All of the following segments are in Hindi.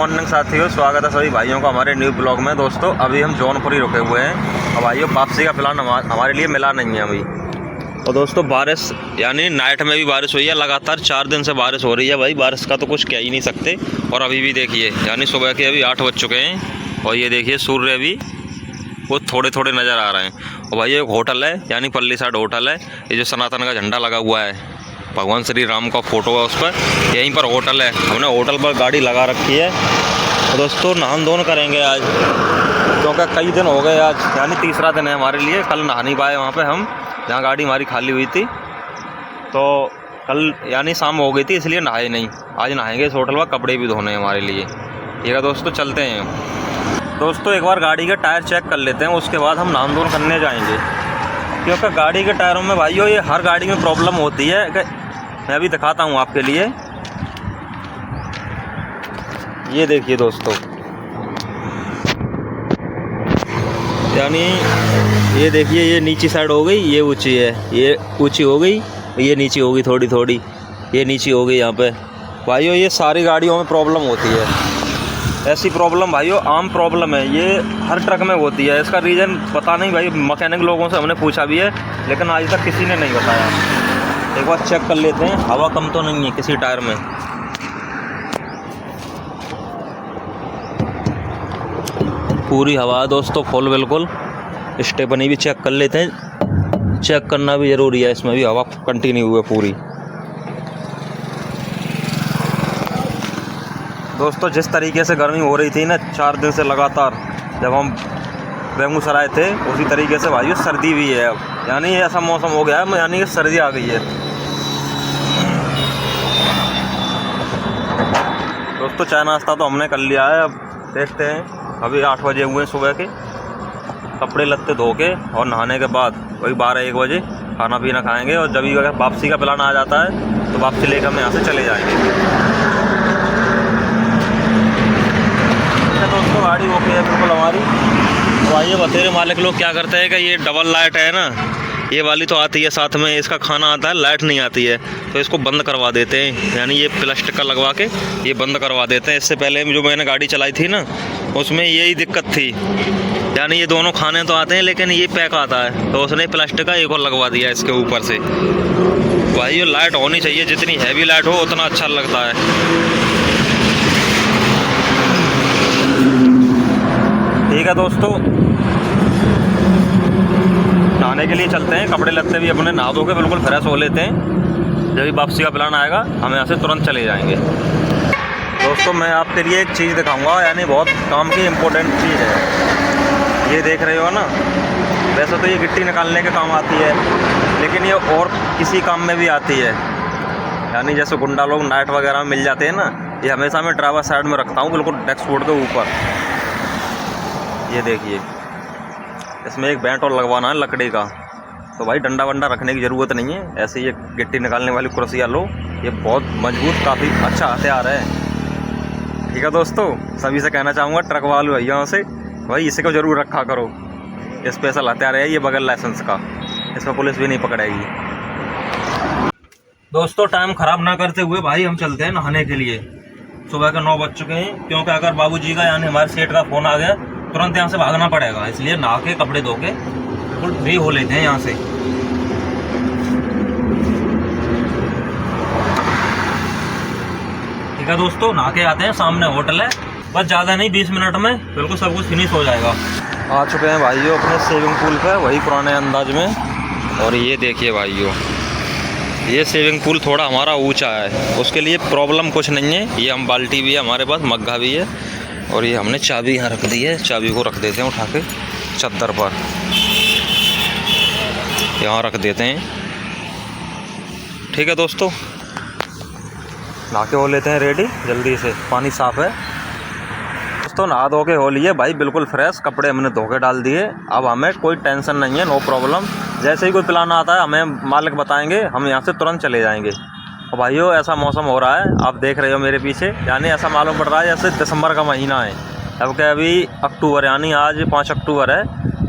मॉर्निंग साथियों, स्वागत है सभी भाइयों का हमारे न्यू ब्लॉग में। दोस्तों अभी हम जौनपुर ही रुके हुए हैं और भाइयों वापसी का प्लान हमारे लिए मिला नहीं है अभी। और दोस्तों बारिश यानी नाइट में भी बारिश हुई है, लगातार 4 दिन से बारिश हो रही है। भाई बारिश का तो कुछ कह ही नहीं सकते। और अभी भी देखिए यानी सुबह के अभी 8 बज चुके हैं और ये देखिए सूर्य भी वो थोड़े थोड़े नज़र आ रहे हैं। और भाई एक होटल है यानी पल्ली साइड होटल है, ये जो सनातन का झंडा लगा हुआ है, भगवान श्री राम का फ़ोटो है उस पर, यहीं पर होटल है। हमने होटल पर गाड़ी लगा रखी है। तो दोस्तों नहान धोन करेंगे आज, क्योंकि कई दिन हो गए, आज यानी तीसरा दिन है हमारे लिए। कल नहा नहीं पाए वहाँ पे हम, जहाँ गाड़ी हमारी खाली हुई थी, तो कल यानी शाम हो गई थी इसलिए नहाए नहीं। आज नहाएंगे इस होटल पर, कपड़े भी धोने हैं हमारे लिए। ठीक है दोस्तों, चलते हैं। दोस्तों एक बार गाड़ी के टायर चेक कर लेते हैं, उसके बाद हम नहान धोन करने जाएंगे। क्योंकि गाड़ी के टायरों में भाइयों ये हर गाड़ी में प्रॉब्लम होती है। मैं अभी दिखाता हूँ आपके लिए। ये देखिए दोस्तों, यानी ये देखिए, ये नीची साइड हो गई, ये ऊंची है, ये ऊंची हो गई, ये नीची हो गई थोड़ी थोड़ी, ये नीची हो गई यहाँ पे। भाइयों ये सारी गाड़ियों में प्रॉब्लम होती है। ऐसी प्रॉब्लम भाइयों आम प्रॉब्लम है, ये हर ट्रक में होती है। इसका रीज़न पता नहीं भाई, मैकेनिक लोगों से हमने पूछा भी है, लेकिन आज तक किसी ने नहीं बताया। एक बार चेक कर लेते हैं, हवा कम तो नहीं है किसी टायर में। पूरी हवा है दोस्तों, फुल बिल्कुल। स्टेपनी भी चेक कर लेते हैं, चेक करना भी ज़रूरी है, इसमें भी हवा कंटिन्यू है पूरी। दोस्तों जिस तरीके से गर्मी हो रही थी ना 4 दिन से लगातार, जब हम बेगूसराय थे, उसी तरीके से भाइयों सर्दी भी है अब। यानी ऐसा मौसम हो गया है, यानी कि सर्दी आ गई है। दोस्तों चाय नाश्ता तो हमने कर लिया है, अब देखते हैं। अभी 8 बजे हुए सुबह के, कपड़े लत्ते धो के और नहाने के बाद वही 12-1 बजे खाना पीना खाएंगे। और जब भी अगर वापसी का प्लान आ जाता है तो वापसी लेकर हम यहाँ से चले जाएंगे। दोस्तों गाड़ी ओके है बिल्कुल हमारी। तो आइए बतेरे मालिक लोग क्या करते हैं कि ये डबल लाइट है ना, ये वाली तो आती है साथ में, इसका खाना आता है, लाइट नहीं आती है, तो इसको बंद करवा देते हैं। यानी ये प्लास्टिक का लगवा के ये बंद करवा देते हैं। इससे पहले जो मैंने गाड़ी चलाई थी ना, उसमें यही दिक्कत थी। यानी ये दोनों खाने तो आते हैं लेकिन ये पैक आता है, तो उसने प्लास्टिक का एक और लगवा दिया इसके ऊपर से। भाई ये लाइट होनी चाहिए, जितनी हैवी लाइट हो उतना अच्छा लगता है। ठीक है दोस्तों, नहाने के लिए चलते हैं। कपड़े लगते भी अपने नहा धो के बिल्कुल फ्रेश हो लेते हैं। जब भी वापसी का प्लान आएगा हम यहाँ से तुरंत चले जाएंगे। दोस्तों मैं आपके लिए एक चीज़ दिखाऊंगा, यानी बहुत काम की इम्पोर्टेंट चीज़ है। ये देख रहे हो ना, वैसे तो ये गिट्टी निकालने के काम आती है, लेकिन ये और किसी काम में भी आती है। यानी जैसे गुंडा लोग नाइट वगैरह में मिल जाते हैं ना, ये हमेशा मैं ड्राइवर साइड में रखता हूँ, बिल्कुल डैशबोर्ड के ऊपर। ये देखिए, इसमें एक बैंट और लगवाना है लकड़ी का, तो भाई डंडा वंडा रखने की ज़रूरत नहीं है। ऐसे ये गिट्टी निकालने वाली कुर्सियाँ लो, ये बहुत मजबूत, काफ़ी अच्छा हथियार है। ठीक है दोस्तों, सभी से कहना चाहूँगा ट्रक वाले भैया से, भाई इसी को ज़रूर रखा करो। स्पेशल हथियार है ये, बगैर लाइसेंस का, इसमें पुलिस भी नहीं पकड़ेगी। दोस्तों टाइम ख़राब ना करते हुए भाई हम चलते हैं नहाने के लिए। सुबह के 9 बज चुके हैं, क्योंकि अगर बाबूजी का यानी हमारे सेठ का फ़ोन आ गया तुरंत यहाँ से भागना पड़ेगा, इसलिए नहा के कपड़े धो के बिल्कुल फ्री हो लेते हैं यहाँ से। ठीक है दोस्तों, नहा के आते हैं, सामने होटल है, बस ज़्यादा नहीं 20 मिनट में बिल्कुल सब कुछ फिनिश हो जाएगा। आ चुके हैं भाइयों अपने स्विमिंग पूल पर, वही पुराने अंदाज में। और ये देखिए भाइयों, ये स्विमिंग पूल थोड़ा हमारा ऊंचा है, उसके लिए प्रॉब्लम कुछ नहीं है। ये हम बाल्टी भी है हमारे पास, मग्घा भी है, और ये हमने चाबी यहाँ रख दी है। चाबी को रख देते हैं उठा के चद्दर पर, यहाँ रख देते हैं। ठीक है दोस्तों, नहा के हो लेते हैं रेडी जल्दी से, पानी साफ़ है। दोस्तों नहा धो के हो लिए भाई बिल्कुल फ्रेश, कपड़े हमने धो के डाल दिए। अब हमें कोई टेंशन नहीं है, नो प्रॉब्लम। जैसे ही कोई प्लान आता है हमें मालिक बताएंगे, हम यहाँ से तुरंत चले जाएंगे। और भाइयों ऐसा मौसम हो रहा है, आप देख रहे हो मेरे पीछे, यानी ऐसा मालूम पड़ रहा है जैसे दिसंबर का महीना है। अब क्या अभी अक्टूबर, यानी आज 5 अक्टूबर है,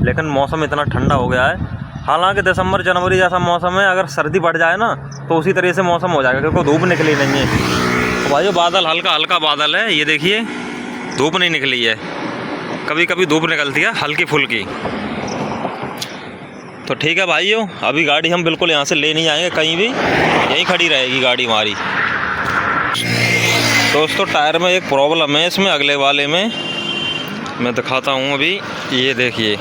लेकिन मौसम इतना ठंडा हो गया है। हालांकि दिसंबर जनवरी जैसा मौसम है, अगर सर्दी बढ़ जाए ना तो उसी तरह से मौसम हो जाएगा, क्योंकि धूप निकली नहीं है। तो भाइयों बादल हल्का हल्का बादल है, ये देखिए धूप नहीं निकली है, कभी कभी धूप निकलती है हल्की फुल्की। तो ठीक है भाइयों, अभी गाड़ी हम बिल्कुल यहाँ से ले नहीं आएंगे कहीं भी, यहीं खड़ी रहेगी गाड़ी हमारी। दोस्तों टायर में एक प्रॉब्लम है इसमें, अगले वाले में मैं दिखाता हूँ अभी। ये देखिए,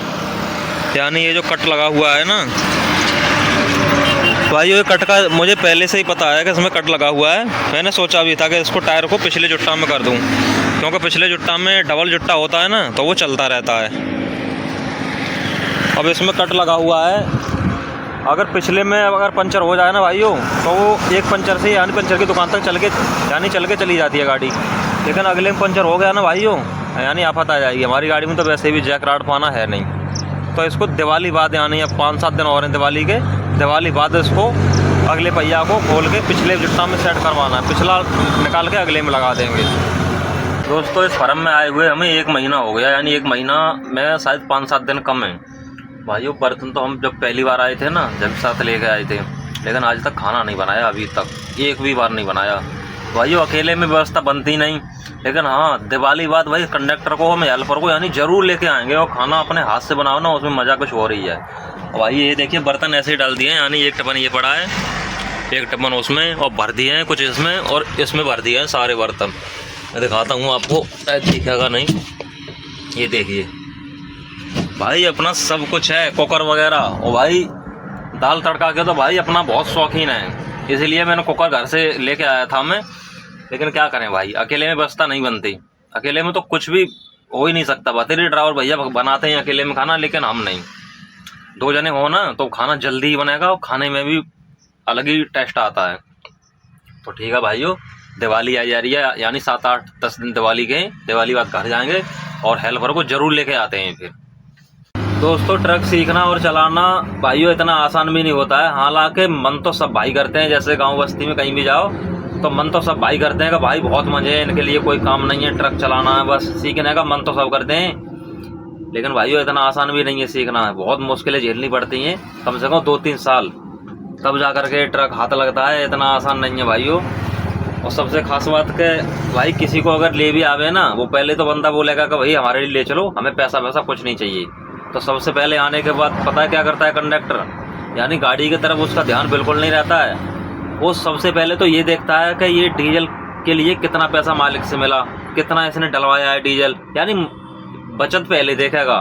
यानी ये जो कट लगा हुआ है ना भाई, ये कट का मुझे पहले से ही पता है कि इसमें कट लगा हुआ है। मैंने सोचा भी था कि इसको टायर को पिछले जुट्टा में कर दूं, क्योंकि पिछले जुट्टा में डबल जुट्टा होता है ना, तो वो चलता रहता है। अब इसमें कट लगा हुआ है, अगर पिछले में अगर पंचर हो जाए ना भाइयों, तो वो एक पंचर से यानी पंचर की दुकान तक चल के चली जाती है गाड़ी। लेकिन अगले में पंचर हो गया ना भाइयों, यानी आफत आ जाएगी। हमारी गाड़ी में तो वैसे भी जैक राड पाना है नहीं, तो इसको दिवाली बाद यानी अब 5-7 दिन और हैं दिवाली के, दिवाली बाद इसको अगले पहिया को खोल के पिछले जुट्टा में सेट करवाना है, पिछला निकाल के अगले में लगा देंगे। दोस्तों इस फार्म में आए हुए हमें 1 महीना हो गया, यानी 1 महीना में शायद 5-7 दिन कम है भाइयों। बर्तन तो हम जब पहली बार आए थे ना, जब साथ लेके आए थे, लेकिन आज तक खाना नहीं बनाया, अभी तक एक भी बार नहीं बनाया भाइयों। अकेले में व्यवस्था बनती नहीं, लेकिन हाँ दिवाली बाद भाई कंडक्टर को हम हेल्पर को यानी ज़रूर लेके आएंगे, और खाना अपने हाथ से बनाओ ना, उसमें मज़ा कुछ हो रही है। भाई ये देखिए बर्तन ऐसे ही डाल दिए हैं, यानी एक टपन ये पड़ा है, एक टपन उसमें, और भर दिए हैं कुछ इसमें, और इसमें भर दिए हैं सारे बर्तन। मैं दिखाता हूँ आपको, दिखेगा नहीं, ये देखिए भाई अपना सब कुछ है, कुकर वगैरह। और भाई दाल तड़का के तो भाई अपना बहुत शौकीन है, इसीलिए मैंने कुकर घर से लेके आया था मैं। लेकिन क्या करें भाई, अकेले में व्यवस्था नहीं बनती, अकेले में तो कुछ भी हो ही नहीं सकता। बतेरी ड्राइवर भैया बनाते हैं अकेले में खाना, लेकिन हम नहीं। 2 जने हो ना तो खाना जल्दी ही बनेगा, और खाने में भी अलग ही टेस्ट आता है। तो ठीक है भाइयों, दिवाली आ जा रही है, यानी 7-8-10 दिन दिवाली के, दिवाली बाद घर जाएंगे और हेल्पर को ज़रूर लेके आते हैं। फिर दोस्तों ट्रक सीखना और चलाना भाइयों इतना आसान भी नहीं होता है। हालांकि मन तो सब भाई करते हैं, जैसे गांव बस्ती में कहीं भी जाओ तो मन तो सब भाई करते हैं कि भाई बहुत मजे है, इनके लिए कोई काम नहीं है, ट्रक चलाना है बस, सीखने का मन तो सब करते हैं। लेकिन भाइयों इतना आसान भी नहीं है सीखना, है बहुत मुश्किलें झेलनी पड़ती हैं, कम से कम 2-3 साल, तब जा कर के ट्रक हाथ लगता है। इतना आसान नहीं है भाइयों। और सबसे खास बात के भाई, किसी को अगर ले भी आवे ना, वो पहले तो बंदा बोलेगा कि भाई हमारे लिए ले चलो, हमें पैसा वैसा कुछ नहीं चाहिए। तो सबसे पहले आने के बाद पता है क्या करता है कंडक्टर, यानी गाड़ी की तरफ उसका ध्यान बिल्कुल नहीं रहता है। वो सबसे पहले तो ये देखता है कि ये डीजल के लिए कितना पैसा मालिक से मिला, कितना इसने डलवाया है डीजल, यानी बचत पहले देखेगा।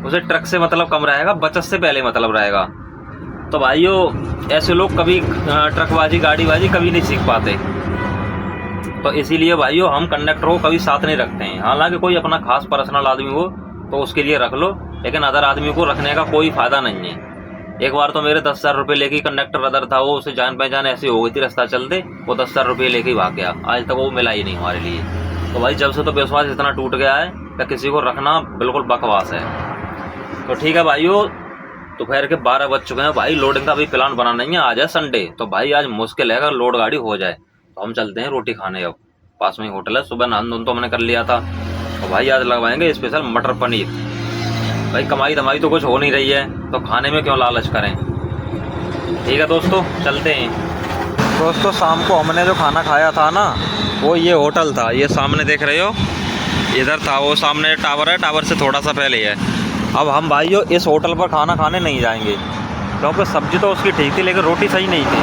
उसे ट्रक से मतलब कम रहेगा, बचत से पहले मतलब रहेगा। तो भाइयों ऐसे लोग कभी ट्रकबाजी गाड़ीबाजी कभी नहीं सीख पाते। तो इसीलिए भाइयों हम कंडक्टर को कभी साथ नहीं रखते हैं। हालांकि कोई अपना खास पर्सनल आदमी हो तो उसके लिए रख लो, लेकिन अदर आदमी को रखने का कोई फ़ायदा नहीं है। एक बार तो मेरे 10,000 रुपये लेके कंडक्टर अदर था, वो उसे जान पहचान ऐसी हो गई थी रास्ता चलते, वो 10,000 रुपये लेके भाग गया। आज तक वो मिला ही नहीं हमारे लिए। तो भाई जब से तो विश्वास इतना टूट गया है कि किसी को रखना बिल्कुल बकवास है। तो ठीक है भाइयों, दोपहर के 12 बज चुके हैं भाई, लोडिंग का भी प्लान बना नहीं है। आज है संडे, तो भाई आज मुश्किल है अगर लोड गाड़ी हो जाए। तो हम चलते हैं रोटी खाने, अब पास में ही होटल है, सुबह नहान धुन तो हमने कर लिया था। तो भाई आज लगवाएंगे स्पेशल मटर पनीर। भाई कमाई धमाई तो कुछ हो नहीं रही है, तो खाने में क्यों लालच करें। ठीक है दोस्तों चलते हैं। दोस्तों शाम को हमने जो खाना खाया था ना, वो ये होटल था, ये सामने देख रहे हो, इधर था। वो सामने टावर है, टावर से थोड़ा सा पहले है। अब हम भाइयों इस होटल पर खाना खाने नहीं जाएंगे, क्योंकि सब्जी तो उसकी ठीक थी लेकिन रोटी सही नहीं थी।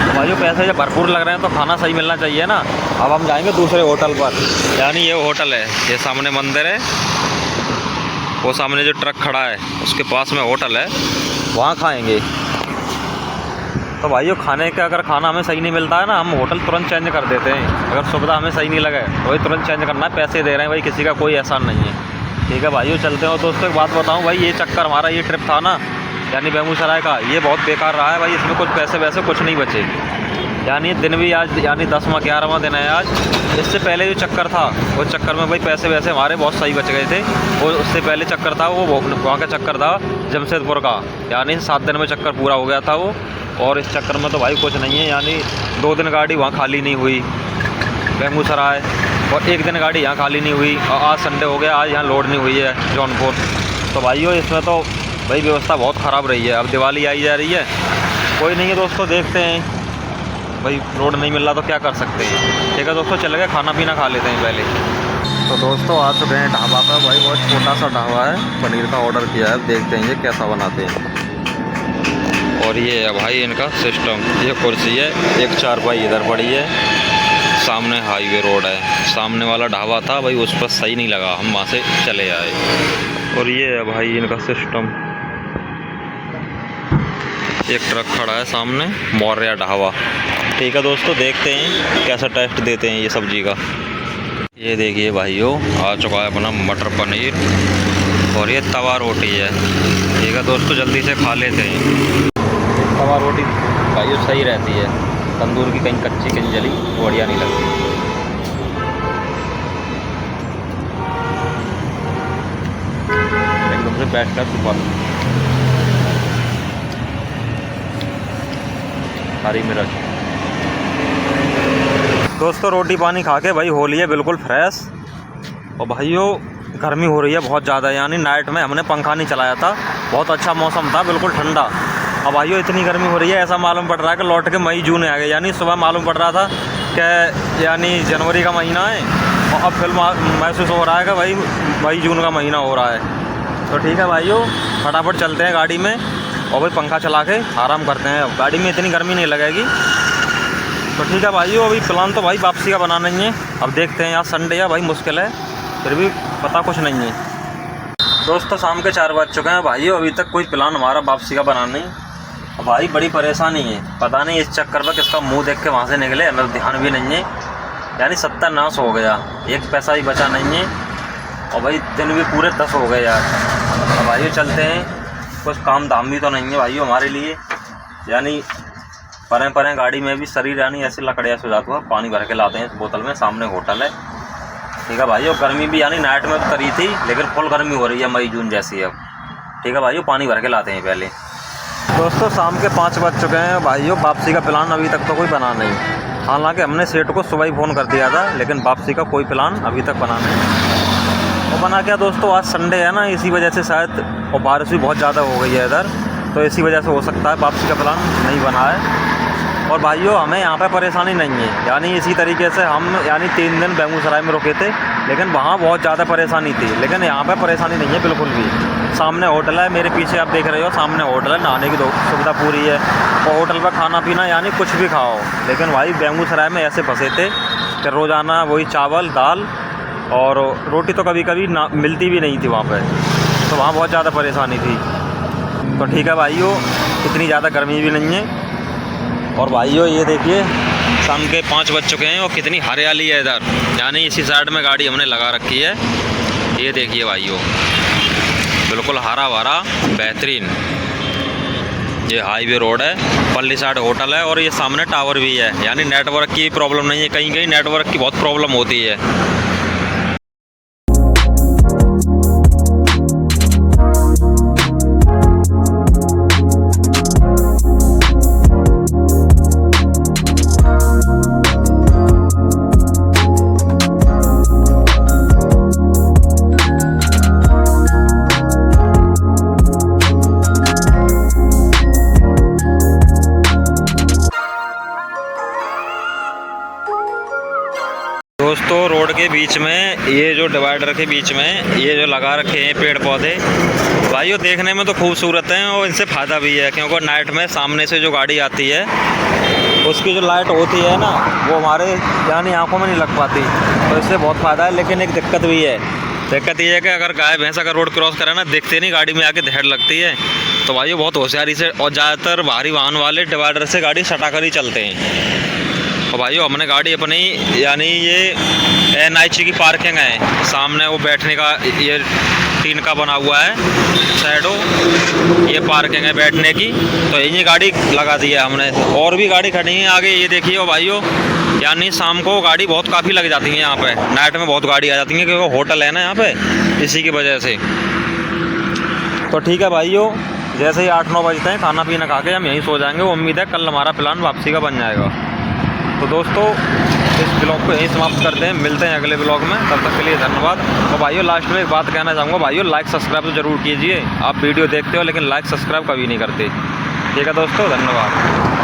तो भाइयों पैसे जब भरपूर लग रहे हैं तो खाना सही मिलना चाहिए ना। अब हम जाएंगे दूसरे होटल पर, यानी ये होटल है, ये सामने मंदिर है, वो सामने जो ट्रक खड़ा है उसके पास में होटल है, वहाँ खाएंगे। तो भाइयों खाने का अगर खाना हमें सही नहीं मिलता है ना, हम होटल तुरंत चेंज कर देते हैं। अगर सुविधा हमें सही नहीं लगे तो वही तुरंत चेंज करना है, पैसे दे रहे हैं भाई, किसी का कोई एहसान नहीं है। ठीक है भाइयों चलते हो। दोस्तों एक बात बताऊँ भाई, ये चक्कर हमारा ये ट्रिप था ना, यानी बेगूसराय का, ये बहुत बेकार रहा है भाई। इसमें कुछ पैसे वैसे कुछ नहीं बचे, यानी दिन भी आज यानी 10वां 11वां दिन है आज। इससे पहले जो चक्कर था उस चक्कर में भाई पैसे वैसे हमारे बहुत सही बच गए थे। वो उससे पहले चक्कर था वो वहाँ का चक्कर था जमशेदपुर का, यानी 7 दिन में चक्कर पूरा हो गया था वो। और इस चक्कर में तो भाई कुछ नहीं है, यानी 2 दिन गाड़ी वहाँ खाली नहीं हुई बेगूसराय, और 1 दिन गाड़ी यहाँ खाली नहीं हुई। और आज संडे हो गया, आज यहाँ लोड नहीं हुई है जौनपुर। तो भाइयों इसमें तो भाई व्यवस्था बहुत ख़राब रही है। अब दिवाली आई जा रही है, कोई नहीं है दोस्तों, देखते हैं भाई, रोड नहीं मिल रहा तो क्या कर सकते हैं। ठीक है दोस्तों चल गए, खाना पीना खा लेते हैं पहले। तो दोस्तों आ चुके हैं ढाबा पर। भाई बहुत छोटा सा ढाबा है, पनीर का ऑर्डर किया है, देखते हैं ये कैसा बनाते हैं। और ये है भाई इनका सिस्टम, ये कुर्सी है, एक चारपाई इधर पड़ी है, सामने हाईवे रोड है। सामने वाला ढाबा था भाई, उस पर सही नहीं लगा, हम वहाँ से चले आए। और ये है भाई इनका सिस्टम, एक ट्रक खड़ा है सामने, मौर्या ढाबा। ठीक है दोस्तों, देखते हैं कैसा टेस्ट देते हैं ये सब्जी का। ये देखिए भाइयों, आ चुका है अपना मटर पनीर और ये तवा रोटी है। ठीक है दोस्तों, जल्दी से खा लेते हैं। तवा रोटी भाइयों सही रहती है, तंदूर की कहीं कच्ची कहीं जली बढ़िया नहीं लगती। एकदम से बैठ कर सुपर। हरी मिर्च। दोस्तों रोटी पानी खा के भाई हो लिया बिल्कुल फ्रेश। और भाइयों गर्मी हो रही है बहुत ज़्यादा, यानी नाइट में हमने पंखा नहीं चलाया था, बहुत अच्छा मौसम था, बिल्कुल ठंडा। अब भाइयों इतनी गर्मी हो रही है, ऐसा मालूम पड़ रहा है कि लौट के मई जून आ गए। यानी सुबह मालूम पड़ रहा था कि यानी जनवरी का महीना है, और अब फिर महसूस हो रहा है कि भाई मई जून का महीना हो रहा है। तो ठीक है भाइयों, फटाफट चलते हैं गाड़ी में और भाई पंखा चला के आराम करते हैं। अब गाड़ी में इतनी गर्मी नहीं लगेगी। तो ठीक है भाइयों, अभी प्लान तो भाई वापसी का बनाना ही है। अब देखते हैं, यार संडे है भाई, मुश्किल है, फिर भी पता कुछ नहीं है। दोस्तों शाम के 4 बज चुके हैं भाइयों, अभी तक कोई प्लान हमारा वापसी का बनाना नहीं। अब भाई बड़ी परेशानी है, पता नहीं इस चक्कर में किसका मुंह देख के वहाँ से निकले, हमें ध्यान भी नहीं है। यानी सत्यानाश हो गया, एक पैसा भी बचा नहीं है। और भाई दिन भी पूरे 10 हो गए यार। अब भाइयों चलते हैं, कुछ काम धाम भी तो नहीं है भाइयों हमारे लिए। यानी परें गाड़ी में भी शरीर यानी ऐसे लकड़िया से हो जाता हुआ। पानी भर के लाते हैं इस बोतल में, सामने होटल है। ठीक है भाइयों, गर्मी भी यानी नाइट में तो करी थी, लेकिन फुल गर्मी हो रही है मई जून जैसी अब। ठीक है भाइयों, पानी भर के लाते हैं पहले। दोस्तों शाम के 5 बज चुके हैं भाइयों, वापसी का प्लान अभी तक तो कोई बना नहीं। हालांकि हमने सेठ को सुबह ही फ़ोन कर दिया था, लेकिन वापसी का कोई प्लान अभी तक बना नहीं। और बना क्या दोस्तों, आज संडे है ना, इसी वजह से शायद, और बारिश भी बहुत ज़्यादा हो गई है इधर, तो इसी वजह से हो सकता है वापसी का प्लान नहीं बना है। और भाइयों हमें यहाँ पे परेशानी नहीं है, यानी इसी तरीके से हम यानी 3 दिन बेगूसराय में रुके थे, लेकिन वहाँ बहुत ज़्यादा परेशानी थी। लेकिन यहाँ पे परेशानी नहीं है बिल्कुल भी। सामने होटल है, मेरे पीछे आप देख रहे हो, सामने होटल है, नहाने की सुविधा पूरी है, और होटल पर खाना पीना यानी कुछ भी खाओ। लेकिन भाई बेगूसराय में ऐसे फंसे थे कि रोज़ाना वही चावल दाल और रोटी तो कभी कभी ना मिलती भी नहीं थी वहाँ पर, तो वहाँ बहुत ज़्यादा परेशानी थी। तो ठीक है भाइयों, इतनी ज़्यादा गर्मी भी नहीं है। और भाइयों ये देखिए, शाम के 5 बज चुके हैं और कितनी हरियाली है इधर, यानी इसी साइड में गाड़ी हमने लगा रखी है। ये देखिए भाइयों, बिल्कुल हरा भरा बेहतरीन। ये हाईवे रोड है, पल्ली साइड होटल है, और ये सामने टावर भी है। यानी नेटवर्क की प्रॉब्लम नहीं है, कहीं कहीं नेटवर्क की बहुत प्रॉब्लम होती है। दोस्तों रोड के बीच में, ये जो डिवाइडर के बीच में ये जो लगा रखे हैं पेड़ पौधे, भाइयों देखने में तो खूबसूरत हैं और इनसे फ़ायदा भी है, क्योंकि नाइट में सामने से जो गाड़ी आती है उसकी जो लाइट होती है ना, वो हमारे यानी आंखों में नहीं लग पाती, तो इससे बहुत फ़ायदा है। लेकिन एक दिक्कत भी है, दिक्कत ये है कि अगर गाय भैंस अगर रोड क्रॉस करे ना, दिखते नहीं, गाड़ी में आके दहड़ लगती है। तो भाइयों बहुत होशियारी से, और ज़्यादातर भारी वाहन वाले डिवाइडर से गाड़ी सटा कर ही चलते हैं। और भाइयों हमने गाड़ी अपनी यानी ये NIC की पार्किंग है, सामने वो बैठने का ये टीन का बना हुआ है शैडो, ये पार्किंग है बैठने की, तो यही गाड़ी लगा दी है हमने। और भी गाड़ी खड़ी है आगे, ये देखिए। और भाइयों यानी शाम को गाड़ी बहुत काफ़ी लग जाती है यहाँ पे, नाइट में बहुत गाड़ी आ जाती है, क्योंकि होटल है ना यहाँ पे, इसी की वजह से। तो ठीक है भाइयों, जैसे ही 8-9 बजते हैं खाना पीना खा के हम यहीं सो जाएंगे। उम्मीद है कल हमारा प्लान वापसी का बन जाएगा। तो दोस्तों इस ब्लॉग को यहीं समाप्त करते हैं, मिलते हैं अगले ब्लॉग में, तब तक के लिए धन्यवाद। और भाइयों लास्ट में एक बात कहना चाहूँगा, भाइयों लाइक सब्सक्राइब तो ज़रूर कीजिए। आप वीडियो देखते हो लेकिन लाइक सब्सक्राइब कभी नहीं करते। ठीक है दोस्तों, धन्यवाद।